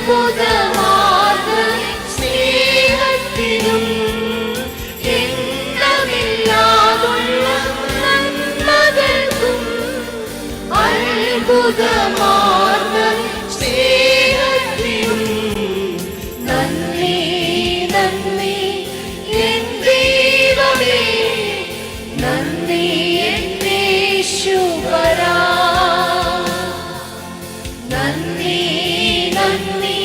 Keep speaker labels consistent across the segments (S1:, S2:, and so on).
S1: അത്ഭുതമാർന്ന സ്നേഹത്തിനും എണ്ണമില്ലാതുള്ള നന്മകൾക്കും അത്ഭുതമാർന്ന സ്നേഹത്തിനും നന്ദി നന്ദി എൻ ദൈവമേ, നന്ദി എൻ യേശുവരാ. നന്ദി നന്ദി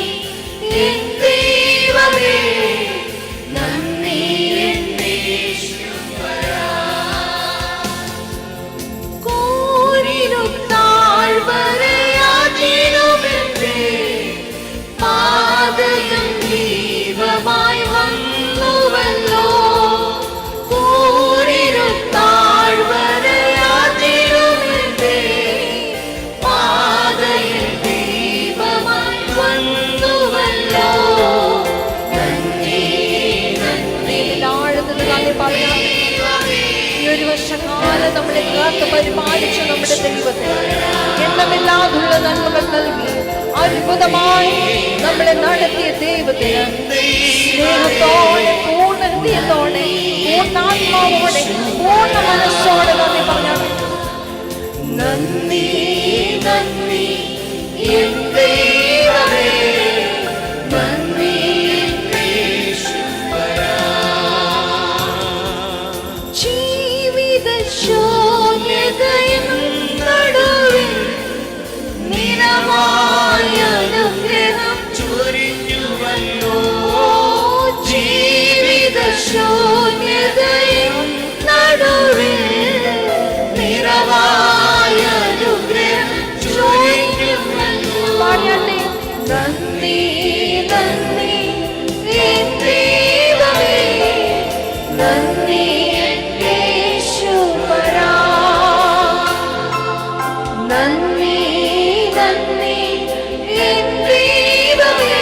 S1: എൻ ദൈവമേ, നന്ദി എൻ യേശുവരാ. കോരിലും താഴ്വരയാതിനുമെന്റെ പാതകം ദീപമായി വന്നുവല്ലോ. കോരിലും താഴ്വരയാതിനുമെന്റെ പാതയിൽ ദീപമായി വന്നുവല്ലോ. നന്ദി നന്ദി. ആഴത്തിൽ നന്ദി പറയാം. ഈ ഒരു വർഷകാലം നമ്മളെ കാത്ത് പരിപാലിച്ച നമ്മുടെ ദൈവത്തിന് എണ്ണമില്ലാതുള്ള നന്മകൾ നൽകി അത്ഭുതമായി നമ്മളെ നടത്തിയ ദൈവത്തിന് സ്നേഹത്തോടെ, പൂർണ്ണ ഹൃദയത്തോടെ, പൂർണ്ണാത്മാവോടെ, പൂർണ്ണ മനസ്സോടെ നന്ദി പറഞ്ഞാൽ നന്ദി നന്ദി എൻ ദൈവമേ, നന്ദി എൻ യേശുവരാ. ജീവിത ശൂന്യതയിൻ നടുവിൽ നിറമായ അനുഗ്രഹം ചൊരിഞ്ഞുവല്ലോ. ജീവിത ശൂന്യതയിൻ നടുവിൽ നിറമായ അനുഗ്രഹം ചൊരിഞ്ഞുവല്ലോ. നന്ദി നന്ദി എൻ ദൈവമേ, നന്ദി എൻ യേശുവരാ. നന്ദി നന്ദി എൻ ദൈവമേ,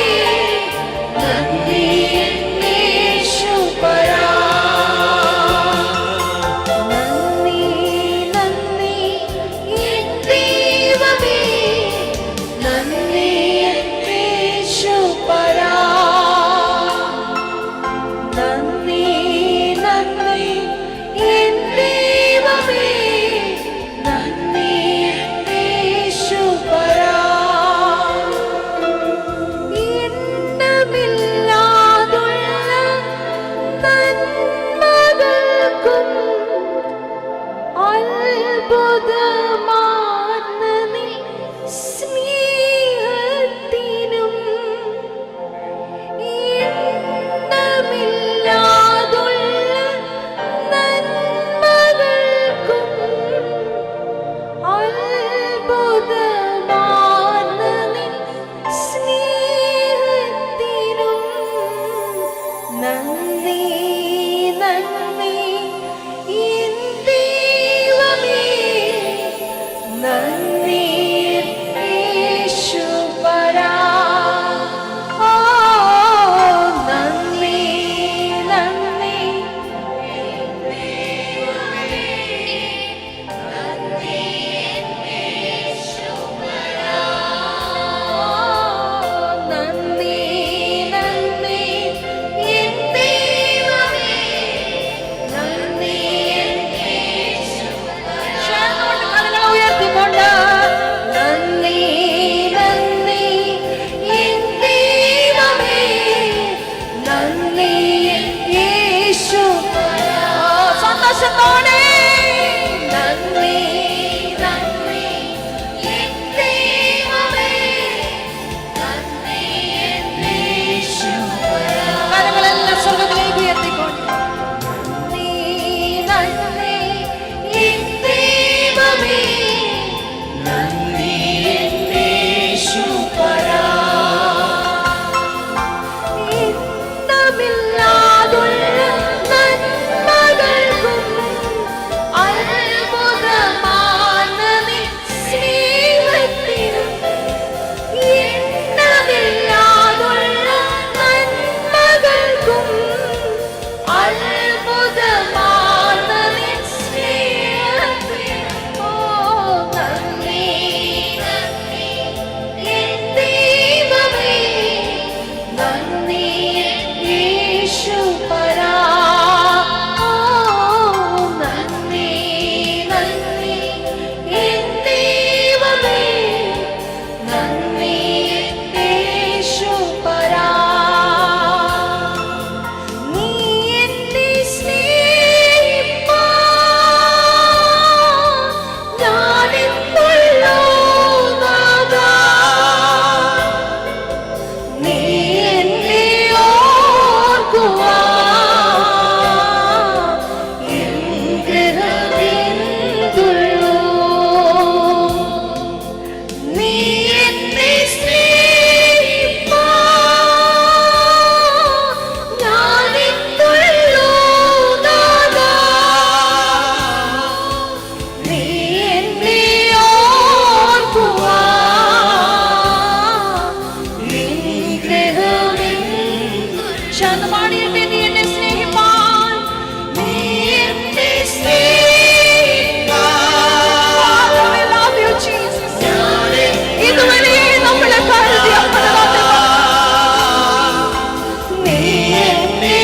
S1: നന്ദി എൻ യേശുവരാ. നന്ദി നന്ദി എൻ ദൈവമേ, നന്ദി എൻ യേശുവരാ. നന്ദി നന്ദി ശാന്തമാടിയട്ടെ നീ എന്നെ സ്നേഹിപ്പാൻ, നീ എന്നെ ഇതുവരെ നമ്മളെ കരുതിയ നീ എന്നെ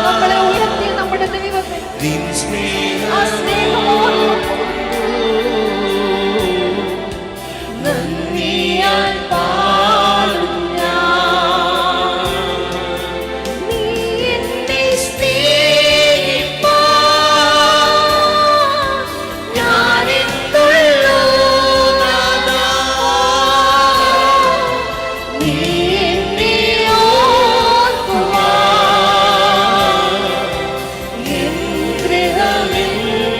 S1: നമ്മളെ ഉയർത്തിയ നമ്മുടെ ദൈവത്തെ ആ സ്നേഹമോർക്കും നന്ദിയാൽ പാടും ഞാൻ. നീ എന്നെ സ്നേഹിപ്പാൻ ഞാൻ എന്തുള്ളൂ നാഥാ. നീ എന്നെ ഓർക്കുവാൻ എൻ ഹൃദയമെന്തുള്ളൂ.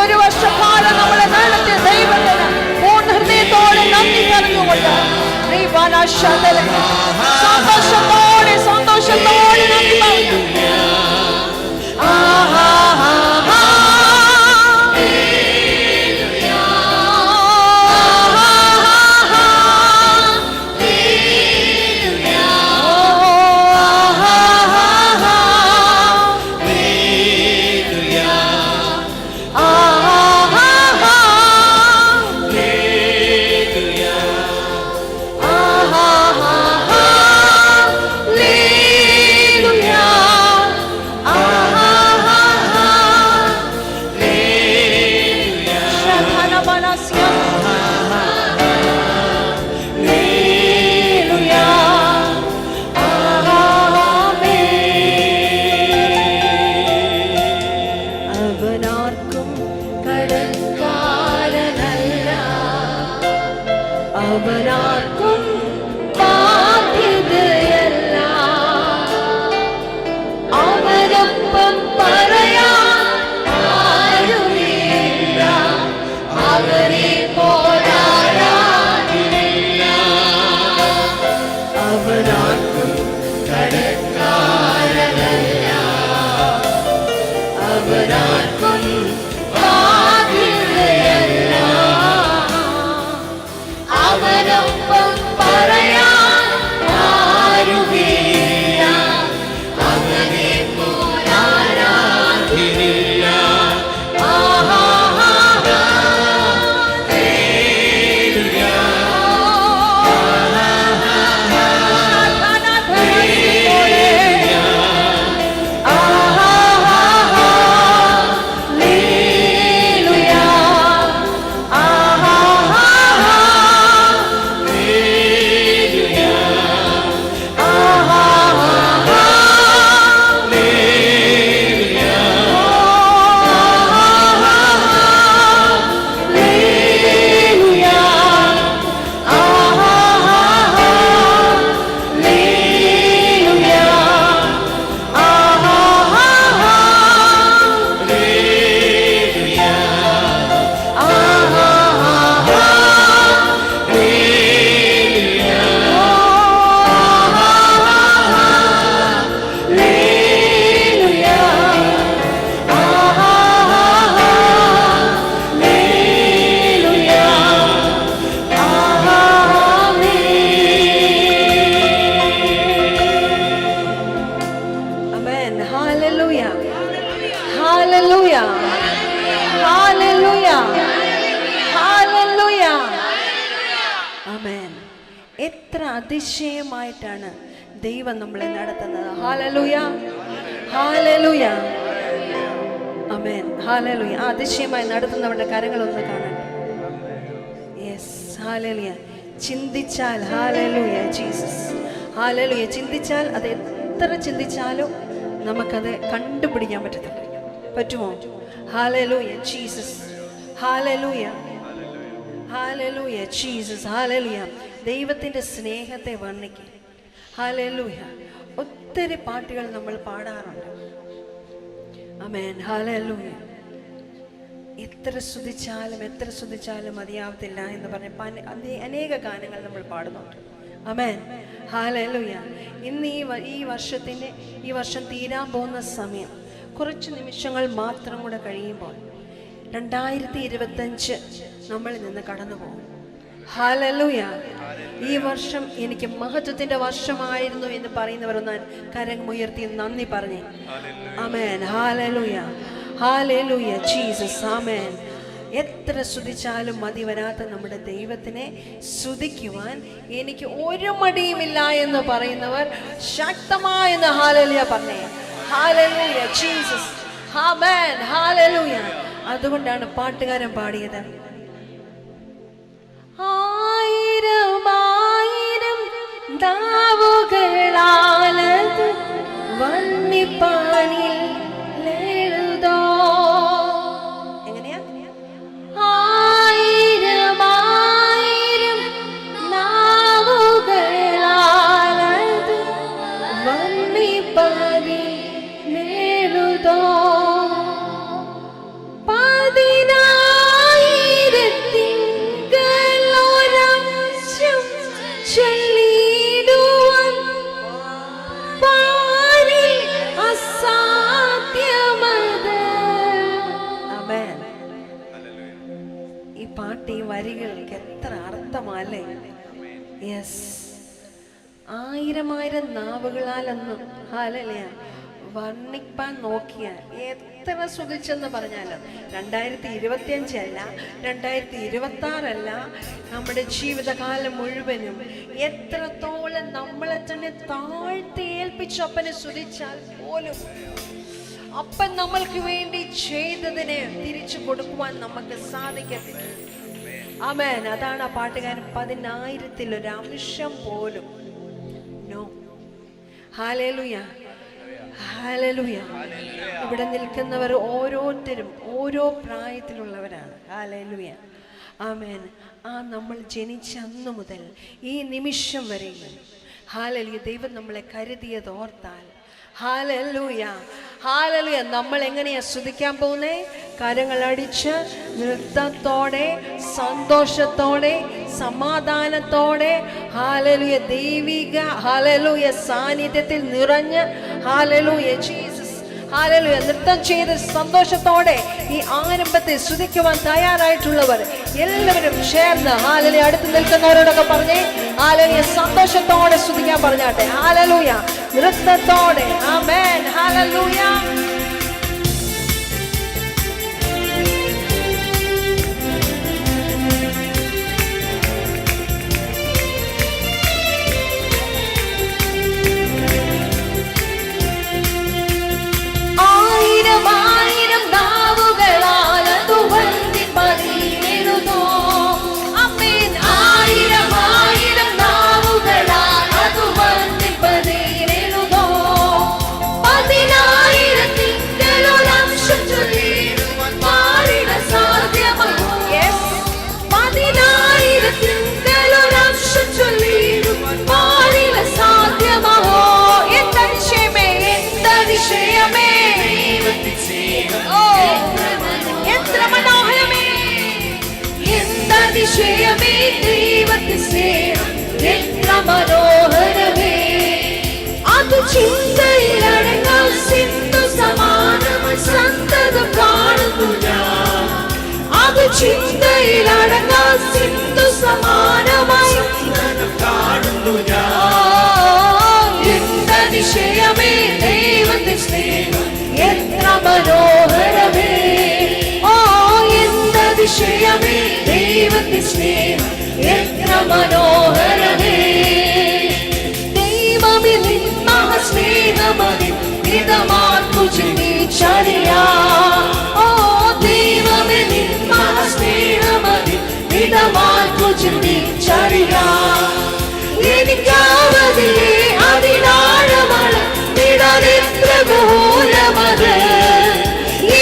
S2: ഒരു വർഷക്കാലം നമ്മളെ നടത്തിയ ദൈവത്തിന് പൂർണ്ണ ഹൃദയത്തോടെ നന്ദി പറഞ്ഞുകൊണ്ട് സന്തോഷത്തോടെ സന്തോഷത്തോടെ നന്ദി പറഞ്ഞു. അവനാർക്കും ബാധ്യതയല്ല, അവനൊപ്പം പറയാൻ ആരുമില്ല, അവനെ പോരാടാനില്ല. അവനാർക്കും കടക്കാരനല്ല, അവനാർക്കും ബാധ്യതയല്ല, അവനൊപ്പം പറയാൻ ആരുമില്ല, അവനെ പോരാടാനില്ല. എത്ര അതിശയമായിട്ടാണ് ദൈവം നമ്മളെ നടത്തുന്നത്. ഹല്ലേലൂയ, ഹല്ലേലൂയ, ആമേൻ, ഹല്ലേലൂയ. ആ അതിശയമായി നടത്തുന്നവരുടെ കരങ്ങളൊന്ന് കാണാൻ. Yes, hallelujah. ചിന്തിച്ചാൽ, ഹല്ലേലൂയ ജീസസ്, ഹല്ലേലൂയ, ചിന്തിച്ചാൽ അത് എത്ര ചിന്തിച്ചാലും നമുക്കത് കണ്ടുപിടിക്കാൻ പറ്റത്തില്ല. പറ്റുമോ? Hallelujah Jesus, hallelujah, hallelujah Jesus, hallelujah. ദൈവത്തിൻ്റെ സ്നേഹത്തെ വർണ്ണിക്കുക. ഹല്ലേലൂയ. ഒത്തിരി പാട്ടുകൾ നമ്മൾ പാടാറുണ്ട്. ആമേൻ, ഹല്ലേലൂയ. എത്ര സ്തുതിച്ചാലും മതിയാവത്തില്ല എന്ന് പറഞ്ഞ അനേക ഗാനങ്ങൾ നമ്മൾ പാടുന്നുണ്ട്. ആമേൻ, ഹല്ലേലൂയ. ഇന്ന് ഈ വർഷം തീരാൻ പോകുന്ന സമയം കുറച്ച് നിമിഷങ്ങൾ മാത്രം കൂടെ കഴിയുമ്പോൾ 2025 നമ്മളിൽ നിന്ന് കടന്നു പോകും. ഹല്ലേലൂയ. ഈ വർഷം എനിക്ക് മഹത്വത്തിന്റെ വർഷമായിരുന്നു എന്ന് പറയുന്നവർ ഒന്ന് കരമുയർത്തി നന്ദി പറഞ്ഞേ. ആമേൻ, ഹല്ലേലൂയ, ഹല്ലേലൂയ ജീസസ്, ആമേൻ. എത്ര സ്തുതിച്ചാലും മതി വരാത്ത നമ്മുടെ ദൈവത്തിനെ സ്തുതിക്കുവാൻ എനിക്ക് ഒരു മടിയുമില്ല എന്ന് പറയുന്നവർ ശക്തമായ ഹല്ലേലൂയ പറഞ്ഞേ. ഹല്ലേലൂയ ജീസസ്, ആമേൻ, ഹല്ലേലൂയ. അതുകൊണ്ടാണ് പാട്ടുകാരൻ പാടിയത്, ആയിരം ആയിരം നാവുകളാലത് വന്നിപ്പാനിൽ എഴുതോ. എങ്ങനെയാ? ആയിരം ആയിരം നാവുകളാലത് വന്നിപ്പാനിൽ എഴുതോ. 16 പാട്ട്, ഈ വരികൾക്ക് എത്ര അർത്ഥമല്ലേ? യെസ്, 1000 നാവുകളാലൊന്നും ഹല്ലേലൂയ വർണ്ണിപ്പാൻ നോക്കിയാൽ എത്ര സ്തുതിച്ചെന്ന് പറഞ്ഞാലും 2025 അല്ല, 2026 അല്ല, നമ്മുടെ ജീവിതകാലം മുഴുവനും എത്രത്തോളം നമ്മളെ തന്നെ താഴ്ത്തി ഏൽപ്പിച്ച് അപ്പനെ സ്തുതിച്ചാൽ പോലും അപ്പൻ നമ്മൾക്ക് വേണ്ടി ചെയ്തതിനെ തിരിച്ചു കൊടുക്കുവാൻ നമുക്ക് സാധിക്കത്തില്ല. ആമേൻ. അതാണ് ആ പാട്ടുകാരൻ 10,000-ൽ ഒരു അംശം പോലും നോ. Hallelujah, hallelujah. ഇവിടെ നിൽക്കുന്നവർ ഓരോരുത്തരും ഓരോ പ്രായത്തിലുള്ളവരാണ്. ഹല്ലേലൂയ, ആമേൻ. നമ്മൾ ജനിച്ച അന്ന് മുതൽ ഈ നിമിഷം വരെയും ഹല്ലേലൂയ ദൈവം നമ്മളെ കരുതിയത് ഓർത്താൽ ഹല്ലേലൂയ, ഹല്ലേലൂയ. നമ്മൾ എങ്ങനെയാ സ്തുതിക്കാൻ പോകുന്നേ? കരങ്ങളടിച്ച് നൃത്തത്തോടെ, സന്തോഷത്തോടെ, സമാധാനത്തോടെ, ഹല്ലേലൂയ ദൈവിക ഹല്ലേലൂയ സാന്നിധ്യത്തിൽ നിറഞ്ഞ് ഹല്ലേലൂയ ജീസസ് ഹല്ലേലൂയ നൃത്തം ചെയ്ത് സന്തോഷത്തോടെ ഈ ആരംഭത്തെ സ്തുതിക്കുവാൻ തയ്യാറായിട്ടുള്ളവർ എല്ലാവരും ചേർന്ന് ഹല്ലേലൂയ അടുത്ത് നിൽക്കുന്നവരോടൊക്കെ പറഞ്ഞേ ഹല്ലേലൂയ സന്തോഷത്തോടെ സ്തുതിക്കാൻ പറഞ്ഞാട്ടെ. ഹല്ലേലൂയ നൃത്തത്തോടെ. ആമേൻ. ഹല്ലേലൂയ. അതിശയമേ ദൈവത്തിൻ സ്നേഹം എത്ര മനോഹരമേ, അത് ചിന്തയിലടങ്ങാൻ സിന്ധു സമാനമായി സന്തതം കാണുന്നു ഞാൻ. അത് ചിന്തയിലടങ്ങാൻ സിന്ധു സമാനമായി കാണുന്നു ഞാൻ. എന്തതിശയമേ ദൈവത്തിൻ സ്നേഹം എത്ര മനോഹരമേ, അതിശയമേ ദൈവത്തിൻ സ്നേഹം എത്ര മനോഹരമേ. ദൈവമേ നിൻ മഹാസ്നേഹമതി മിതമാർക്കു ചിന്തിച്ചറിയാ. ഓ ദൈവമേ നിൻ മഹാസ്നേഹമതി മിതമാർക്കു ചിന്തിച്ചറിയാ. എനിക്കാവതിലേ അതിനാഴമള നിടനെത്ര ബഹുലമത്.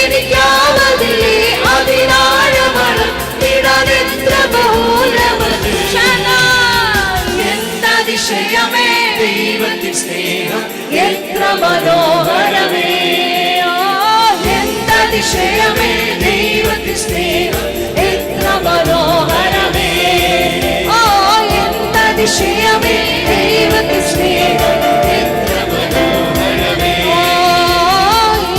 S2: എനിക്കാവതിലേ അതിനാഴമള നിടനെത്ര ബഹുലമത്. എന്തതിശയമേ ദൈവത്തിൻ സ്നേഹം എത്ര മനോഹരമേ. എന്തതിശയമേ ദൈവത്തിൻ സ്നേഹം എത്ര മനോഹരമേ. എന്തതിശയമേ ദൈവത്തിൻ സ്നേഹം എത്ര മനോഹരമേ.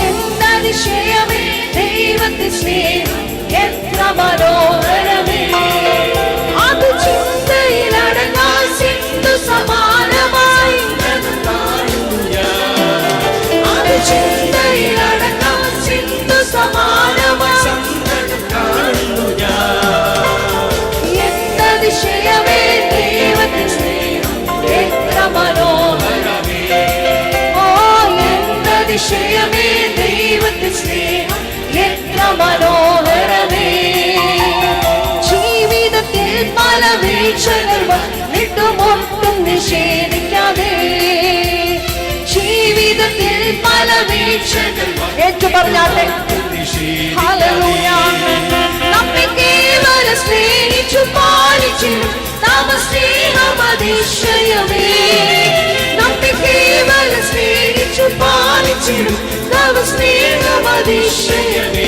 S2: എന്തതിശയമേ ദൈവത്തിൻ സ്നേഹം എത്ര മനോഹരമേ. അത് ചിന്തയിലടങ്ങാൻ സിന്ധു സമാനമായി. അത് ചിന്തയിലടങ്ങാൻ സിന്ധു സമാനമായി. എന്തതിശയമേ ദൈവത്തിൻ സ്നേഹം എത്ര മനോഹരമേ. എന്തതിശയമേ ദൈവത്തിൻ സ്നേഹം എത്ര മനോഹരമേ. ജീവിതത്തിൽ പല വീഴ്ചകൾ വന്നിട്ടുമൊട്ടും നിഷേധിക്കാതെ. ജീവിതത്തിൽ പല വീഴ്ചകൾ ഏറ്റു പറഞ്ഞാട്ടെ. ഹല്ലേലൂയ. നമ്മെ കേവലം സ്നേഹിച്ചു പാലിച്ചിടും തവ സ്നേഹം അതിശയമേ. നമ്മെ കേവലം സ്നേഹിച്ചു പാലിച്ചിടും തവ സ്നേഹം അതിശയമേ.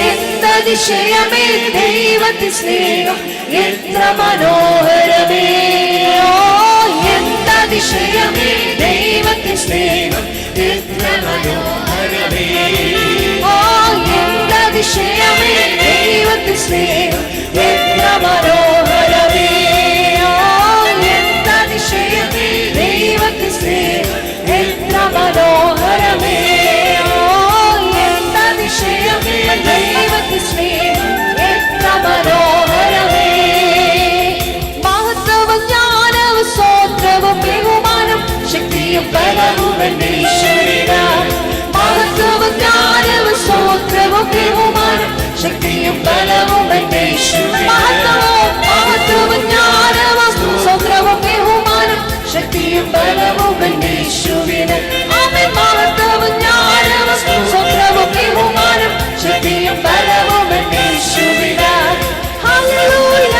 S2: എന്തതിശയമേ ദൈവത്തിൻ സ്നേഹം എത്ര മനോഹരമേ. എന്തതിശയമേ ദൈവത്തിൻ സ്നേഹം എത്ര മനോഹരമേ. എന്തതിശയമേ ദൈവത്തിൻ
S1: സ്നേഹം എത്ര മനോഹരമേ എന്തതിശയമേ ദൈവത്തിൻ സ്നേഹം എത്ര മനോഹരമേ എന്തതിശയമേ ദൈവത്തിൻ സ്നേഹം എത്ര മനോഹരമേ മഹത്വവും ജ്ഞാനവും സ്തോത്രവും ബഹുമാനം ശക്തിയും ബലവും എന്റെ ഈശ്വരനാം മഹത്വവും ജ്ഞാനവും സ്തോത്രവും ബഹുമാനം ശക്തിയും ബലവും എന്റെ ഈശ്വരനാം മഹത്വവും ജ്ഞാനവും സ്തോത്രവും ബഹുമാനം ശക്തിയും ബലവും എന്റെ ഈശ്വരനാം ആമേൻ മഹത്വവും ജ്ഞാനവും സ്തോത്രവും ബഹുമാനം ശക്തിയും ബലവും എന്റെ ഈശ്വരനാം ഹല്ലേലൂയ